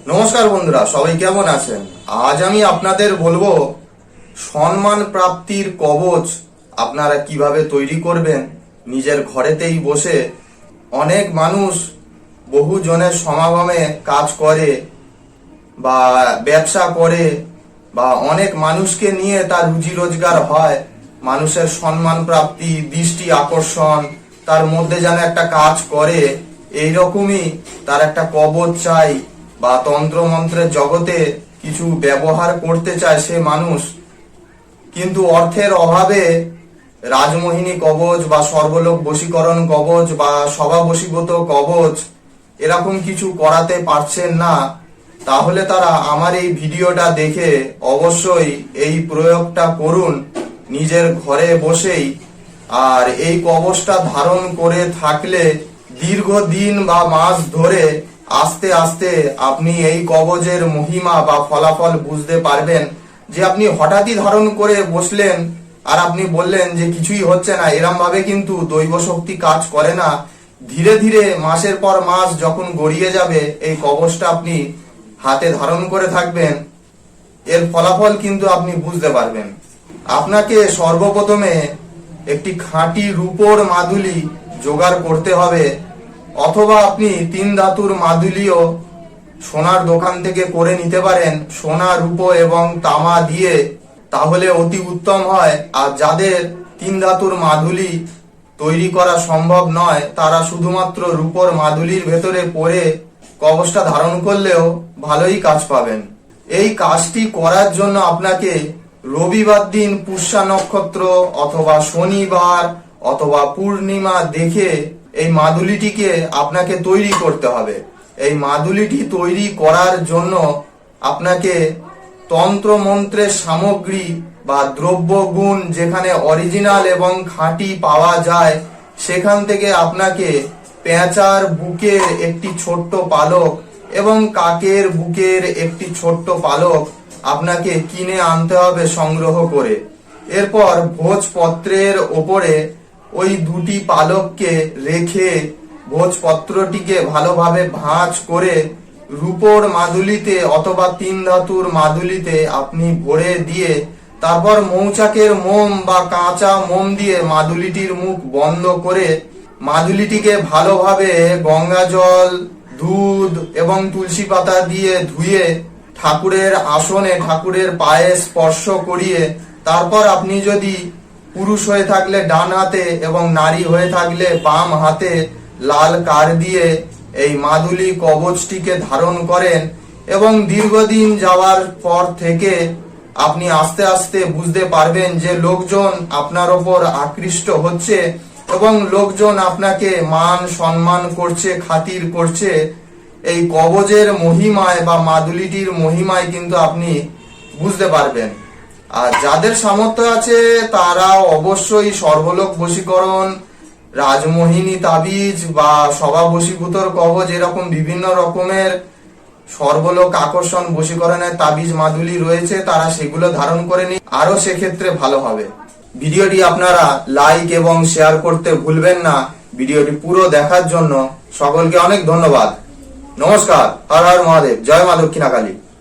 নমস্কার বন্ধুরা, সবাই কেমন আছেন? আজ আমি আপনাদের বলবো সম্মান প্রাপ্তির কবচ আপনারা কিভাবে তৈরি করবেন নিজের ঘরেতেই বসে। অনেক মানুষ বহু জনের সমাগমে কাজ করে বা ব্যবসা করে বা অনেক মানুষকে নিয়ে তার রুজি রোজগার হয়। মানুষের সম্মান প্রাপ্তি, দৃষ্টি আকর্ষণ, তার মধ্যে যেন একটা কাজ করে, এইরকমই তার একটা কবচ চাই বা তন্ত্রমন্ত্রের জগতে কিছু ব্যবহার করতে চায় সে মানুষ, কিন্তু অর্থের অভাবে রাজমোহিনী কবচ বা সর্বলোক বশীকরণ কবচ বা সভা বশীভূত কবচ এরকম কিছু করাতে পারছেন না। তাহলে তারা আমার এই ভিডিওটা দেখে অবশ্যই এই প্রয়োগটা করুন নিজের ঘরে বসেই। আর এই কবচটা ধারণ করে থাকলে দীর্ঘদিন বা মাস ধরে আস্তে আস্তে আপনি এই কবচের মহিমা বা ফলাফল বুঝতে পারবেন। যে আপনি হঠাৎই ধারণ করে বসলেন আর আপনি বললেন যে কিছুই হচ্ছে না, এরম ভাবে কিন্তু দৈব শক্তি কাজ করে না। ধীরে ধীরে মাসের পর মাস যখন গড়িয়ে যাবে, এই কবচটা আপনি হাতে ধারণ করে থাকবেন, এর ফলাফল কিন্তু আপনি বুঝতে পারবেন। আপনাকে সর্বপ্রথমে একটি খাঁটি রূপোর মাদুলি জোগাড় করতে হবে, অথবা আপনি 3 ধাতুর মাদুলিও সোনার দোকান থেকে করে নিতে পারেন, সোনা, রূপো এবং তামা দিয়ে, তাহলে অতি উত্তম হয়। আর যাদের 3 ধাতুর মাদুলি তৈরি করা সম্ভব নয়, তারা শুধুমাত্র রূপোর মাদুলির ভেতরে পরে কবচটা ধারণ করলেও ভালোই কাজ পাবেন। এই কাজটি করার জন্য আপনাকে রবিবার দিন পুষ্যা নক্ষত্র অথবা শনিবার অথবা পূর্ণিমা দেখে এই মাদুলিটিকে আপনাকে তৈরি করতে হবে। এই মাদুলিটি তৈরি করার জন্য আপনাকে তন্ত্র মন্ত্রের সামগ্রী বা দ্রব্যগুণ যেখানে অরিজিনাল এবং খাঁটি পাওয়া যায়, সেখান থেকে আপনাকে পেঁচার বুকের একটি ছোট্ট পালক এবং কাকের বুকের একটি ছোট্ট পালক আপনাকে কিনে আনতে হবে সংগ্রহ করে। এরপর ভোজপত্রের ওপরে ওই দুটি পালককে রেখে ভোজপত্রটিকে ভালোভাবে ভাঁজ করে রূপোর মাদুলিতে অথবা 3 ধাতুর মাদুলিতে আপনি ভরে দিয়ে তারপর মৌচাকের মোম বা কাঁচা মোম দিয়ে মাদুলিটির মুখ বন্ধ করে মাদুলিটিকে ভালোভাবে গঙ্গা জল, দুধ এবং তুলসী পাতা দিয়ে ধুয়ে ঠাকুরের আসনে ঠাকুরের পায়ে স্পর্শ করিয়ে, তারপর আপনি যদি পুরুষ হয়ে থাকলে ডান হাতে এবং নারী হয়ে থাকলে বাম হাতে লাল কার দিয়ে এই মাদুলি কবচটিকে ধারণ করেন। এবং দীর্ঘদিন যাওয়ার পর থেকে আপনি আস্তে আস্তে বুঝতে পারবেন যে লোকজন আপনার ওপর আকৃষ্ট হচ্ছে এবং লোকজন আপনাকে মান সম্মান করছে, খাতির করছে। এই কবচের মহিমায় বা মাদুলিটির মহিমায় কিন্তু আপনি বুঝতে পারবেন। আর যাদের সামর্থ্য আছে তারা অবশ্যই সর্বলোক বশীকরণ, রাজমোহিনী তাবিজ বা সভা বশীভূতর কবচ, এরকম বিভিন্ন রকমের সর্বলোক আকর্ষণ বশীকরণের তাবিজ মাদুলি রয়েছে, তারা সেগুলো ধারণ করে নিন, আরো সেক্ষেত্রে ভালো হবে। ভিডিওটি আপনারা লাইক এবং শেয়ার করতে ভুলবেন না। ভিডিওটি পুরো দেখার জন্য সকলকে অনেক ধন্যবাদ। নমস্কার। হর হর মহাদেব। জয় মা দক্ষিণাকালী।